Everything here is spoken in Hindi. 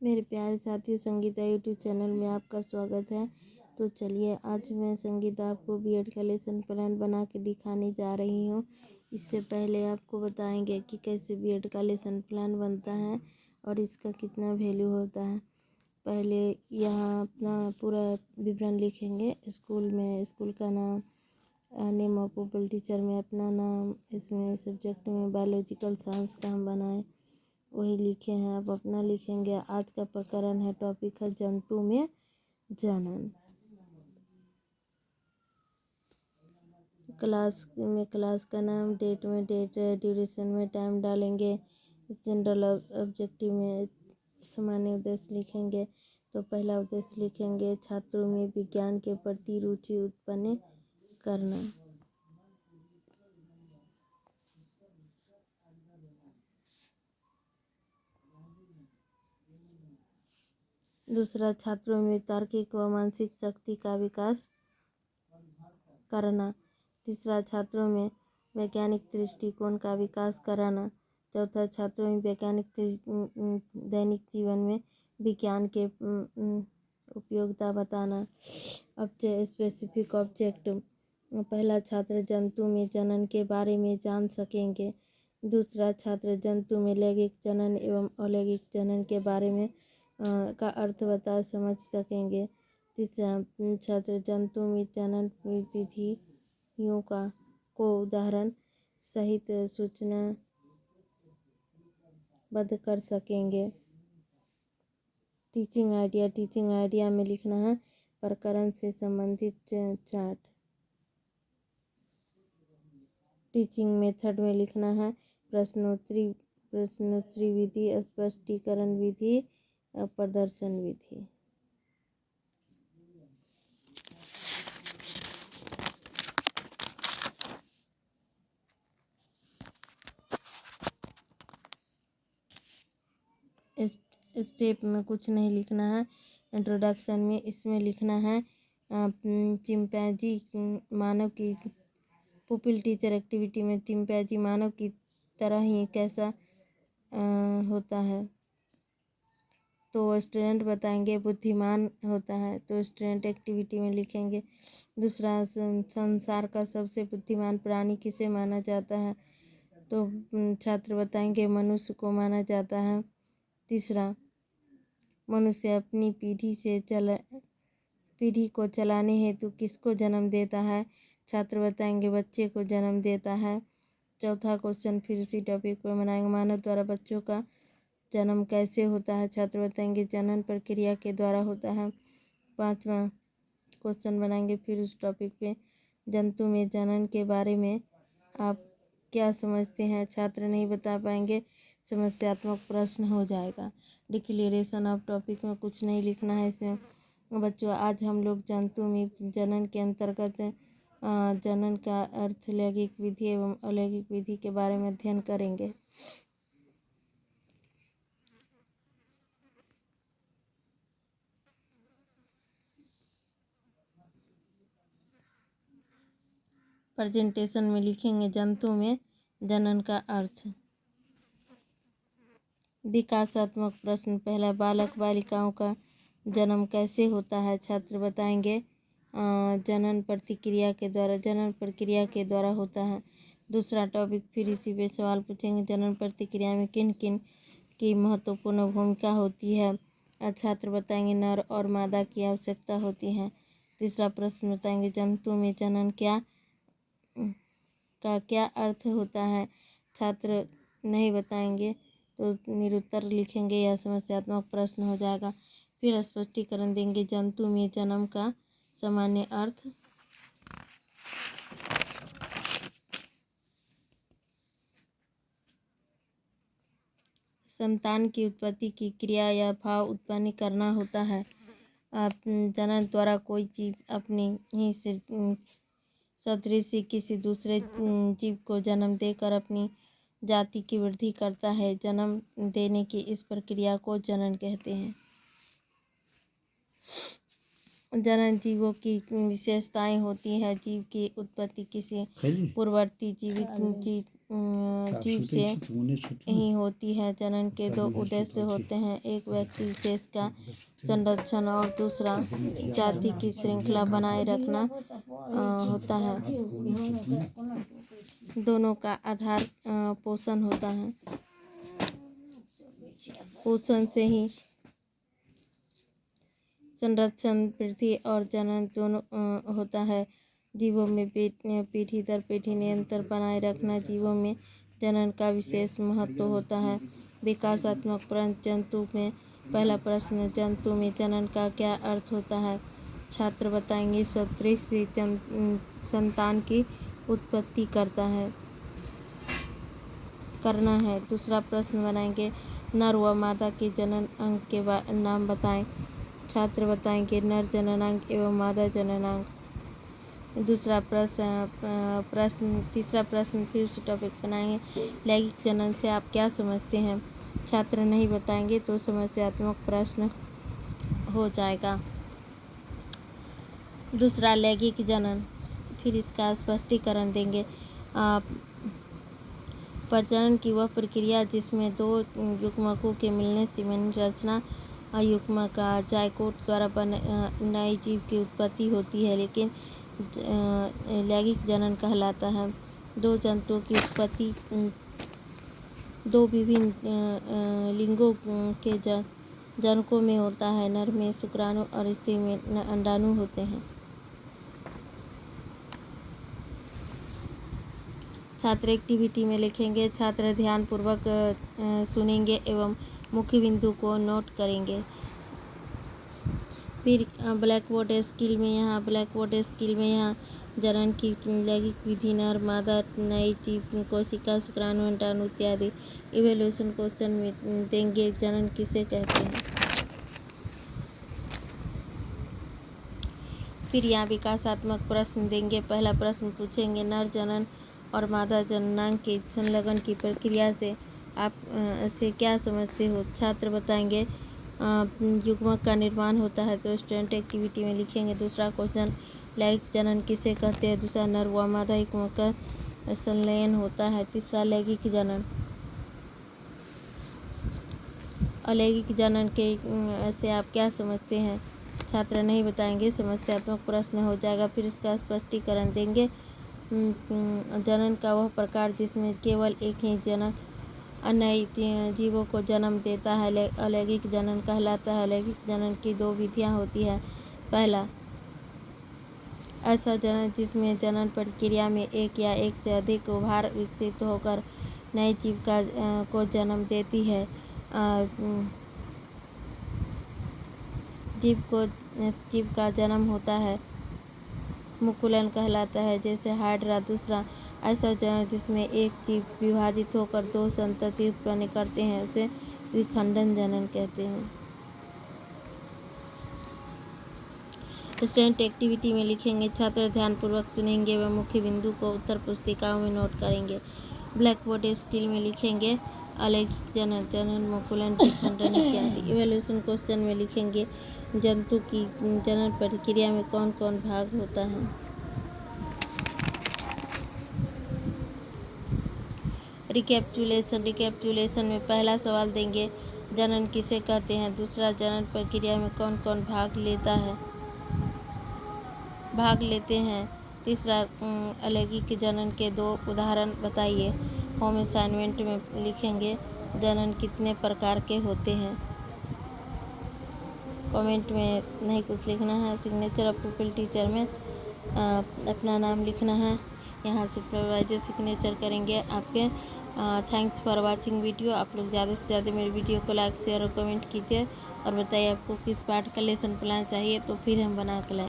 मेरे प्यारे साथियों, संगीता यूट्यूब चैनल में आपका स्वागत है। तो चलिए आज मैं संगीता आपको बीएड का लेसन प्लान बना के दिखाने जा रही हूँ। इससे पहले आपको बताएंगे कि कैसे बीएड का लेसन प्लान बनता है और इसका कितना वैल्यू होता है। पहले यहाँ अपना पूरा विवरण लिखेंगे। स्कूल का नाम, नेम ऑफ पीपल, टीचर में अपना नाम, इसमें सब्जेक्ट में बायोलॉजिकल साइंस का हम बनाए वही लिखे हैं। आप अपना लिखेंगे। आज का प्रकरण है, टॉपिक है जंतु में जनन। क्लास का नाम, डेट में डेट, ड्यूरेशन में टाइम डालेंगे। जनरल ऑब्जेक्टिव में सामान्य उद्देश्य लिखेंगे। तो पहला उद्देश्य लिखेंगे, छात्रों में विज्ञान के प्रति रुचि उत्पन्न करना। दूसरा, छात्रों में तार्किक व मानसिक शक्ति का विकास करना। तीसरा, छात्रों में वैज्ञानिक दृष्टिकोण का विकास कराना। चौथा, छात्रों में दैनिक जीवन में विज्ञान के उपयोगिता बताना। स्पेसिफिक ऑब्जेक्ट, पहला छात्र जंतु में जनन के बारे में जान सकेंगे। दूसरा छात्र जंतु में लैंगिक जनन एवं अलैंगिक जनन के बारे में का अर्थ बता समझ सकेंगे। तीसरा छात्र जंतु में जनन विधियों को उदाहरण सहित सूचना बद्ध कर सकेंगे। टीचिंग आइडिया में लिखना है प्रकरण से संबंधित चार्ट। टीचिंग मेथड में लिखना है प्रश्नोत्तरी विधि, स्पष्टीकरण विधि, प्रदर्शन विधि। स्टेप में कुछ नहीं लिखना है। इंट्रोडक्शन में इसमें लिखना है चिंपैंजी मानव की पुपिल टीचर एक्टिविटी में चिंपैंजी मानव की तरह ही कैसा होता है। तो स्टूडेंट बताएंगे बुद्धिमान होता है। तो स्टूडेंट एक्टिविटी में लिखेंगे। दूसरा, संसार का सबसे बुद्धिमान प्राणी किसे माना जाता है। तो छात्र बताएंगे मनुष्य को माना जाता है। तीसरा, मनुष्य अपनी पीढ़ी को चलाने हेतु किसको जन्म देता है। छात्र बताएंगे बच्चे को जन्म देता है। चौथा क्वेश्चन फिर उसी टॉपिक पर बनाएंगे, मानव द्वारा बच्चों का जन्म कैसे होता है। छात्र बताएंगे जनन प्रक्रिया के द्वारा होता है। पांचवा क्वेश्चन बनाएंगे फिर उस टॉपिक पे, जंतु में जनन के बारे में आप क्या समझते हैं। छात्र नहीं बता पाएंगे, समस्यात्मक प्रश्न हो जाएगा। डिक्लेरेशन ऑफ टॉपिक में कुछ नहीं लिखना है इसमें। बच्चों, आज हम लोग जंतु में जनन के अंतर्गत जनन का अर्थ, लैंगिक विधि एवं अलैंगिक विधि के बारे में अध्ययन करेंगे। प्रेजेंटेशन में लिखेंगे जंतु में जनन का अर्थ। विकासात्मक प्रश्न, पहला, बालक बालिकाओं का जन्म कैसे होता है। छात्र बताएंगे जनन प्रक्रिया के द्वारा होता है। दूसरा टॉपिक फिर इसी पे सवाल पूछेंगे, जनन प्रक्रिया में किन किन की महत्वपूर्ण भूमिका होती है। छात्र बताएंगे नर और मादा की आवश्यकता होती है। तीसरा प्रश्न बताएंगे जंतु में जनन का क्या अर्थ होता है। छात्र नहीं बताएंगे तो निरुत्तर लिखेंगे या समस्यात्मक प्रश्न हो जाएगा। फिर स्पष्टीकरण देंगे जंतु में जन्म का सामान्य अर्थ। संतान की उत्पत्ति की क्रिया या भाव उत्पन्न करना होता है। जनन द्वारा कोई जीव अपनी ही सदृश किसी दूसरे जीव को जन्म देकर अपनी जाति की वृद्धि करता है। जन्म देने की इस प्रक्रिया को जनन कहते हैं। जनन जीवों की विशेषताएं होती है। जीव की उत्पत्ति किसी पूर्ववर्ती जीवित जीव से ही होती है। जनन के दो उद्देश्य होते हैं, एक व्यक्ति विशेष का संरक्षण और दूसरा जाति की श्रृंखला बनाए रखना होता है। दोनों का आधार पोषण होता है। पोषण से ही संरक्षण, वृद्धि और जनन दोनों होता है। जीवों में पीढ़ी दर पीढ़ी निरंतर बनाए रखना जीवों में जनन का विशेष महत्व होता है। विकासात्मक प्रश्न जंतु में। पहला प्रश्न, जंतु में जनन का क्या अर्थ होता है? छात्र बताएंगे सदृश संतान की उत्पत्ति करना है। दूसरा प्रश्न बनाएंगे, नर व मादा के जनन अंग के नाम बताएं। छात्र बताएंगे नर जननांग एवं मादा जननांग। तीसरा प्रश्न फिर से टॉपिक बनाएंगे, लैंगिक जनन से आप क्या समझते हैं? छात्र नहीं बताएंगे तो समस्यात्मक प्रश्न हो जाएगा। दूसरा, लैंगिक जनन, फिर इसका स्पष्टीकरण देंगे। प्रजनन की वह प्रक्रिया जिसमें दो युग्मकों के मिलने से बनी रचना युग्मक जायकोट द्वारा नए जीव की उत्पत्ति होती है, लेकिन लैंगिक जनन कहलाता है। दो जंतुओं की उत्पत्ति दो विभिन्न लिंगों के जनकों में होता है। नर में शुक्राणु और स्त्री में अंडाणु होते हैं। छात्र एक्टिविटी में लिखेंगे। छात्र ध्यान पूर्वक सुनेंगे एवं मुख्य बिंदु को नोट करेंगे। फिर ब्लैक बोर्ड स्किल में यहाँ जनन की लैंगिक विधि, नर मादा, नई जीव, कोशिका, शुक्राणु, अंडाणु इत्यादि इवेल्यूशन क्वेश्चन में देंगे। जनन किसे कहते हैं? फिर यहाँ विकासात्मक प्रश्न देंगे। पहला प्रश्न पूछेंगे, नर जनन और मादा जननांग के संलग्न की प्रक्रिया से आप से क्या समझते हो? छात्र बताएंगे युग्मक का निर्माण होता है। तो स्टूडेंट एक्टिविटी में लिखेंगे। दूसरा क्वेश्चन, लैंगिक जनन किसे कहते हैं? दूसरा, नर व मादा युग्मक का संलयन होता है। तीसरा, लैंगिक जनन। अलैंगिक जनन के से आप क्या समझते हैं? छात्र नहीं बताएंगे, समस्यात्मक प्रश्न हो जाएगा। फिर इसका स्पष्टीकरण देंगे। जनन का वह प्रकार जिसमें केवल एक ही जनक नए जीवों को जन्म देता है अलैंगिक जनन कहलाता है। अलैंगिक जनन की दो विधियां होती है। पहला, ऐसा जनन जिसमें जनन प्रक्रिया में एक या एक से अधिक ओभार विकसित होकर नए जीव को जन्म देती है। जीव का जन्म होता है मुकुलन कहलाता है, जैसे हाइड्रा। दूसरा, ऐसा जनन जिसमें एक जीव विभाजित होकर दो संतति उत्पन्न करते हैं उसे विखंडन जनन कहते हैं। स्टूडेंट एक्टिविटी में लिखेंगे। छात्र ध्यानपूर्वक सुनेंगे व मुख्य बिंदु को उत्तर पुस्तिकाओं में नोट करेंगे। ब्लैक बोर्ड स्किल में लिखेंगे अलैंगिक जनन, मुकुलन, विखंडन इत्यादि। इवैल्यूएशन क्वेश्चन में लिखेंगे जंतु की जनन प्रक्रिया में कौन कौन भाग होता है। रिकैप्चुलेशन में पहला सवाल देंगे, जनन किसे कहते हैं? दूसरा, जनन प्रक्रिया में कौन कौन भाग लेते हैं। तीसरा, अलैंगिक जनन के दो उदाहरण बताइए। होम असाइनमेंट में लिखेंगे जनन कितने प्रकार के होते हैं। कमेंट में नहीं कुछ लिखना है। सिग्नेचर ऑफ पुपिल टीचर में अपना नाम लिखना है। यहाँ सुपरवाइजर सिग्नेचर करेंगे आपके। Thanks for watching video. आप लोग ज़्यादा से ज़्यादा मेरे वीडियो को लाइक, शेयर और कमेंट कीजिए और बताइए आपको किस पार्ट का लेसन प्लान चाहिए, तो फिर हम बना के लाएं।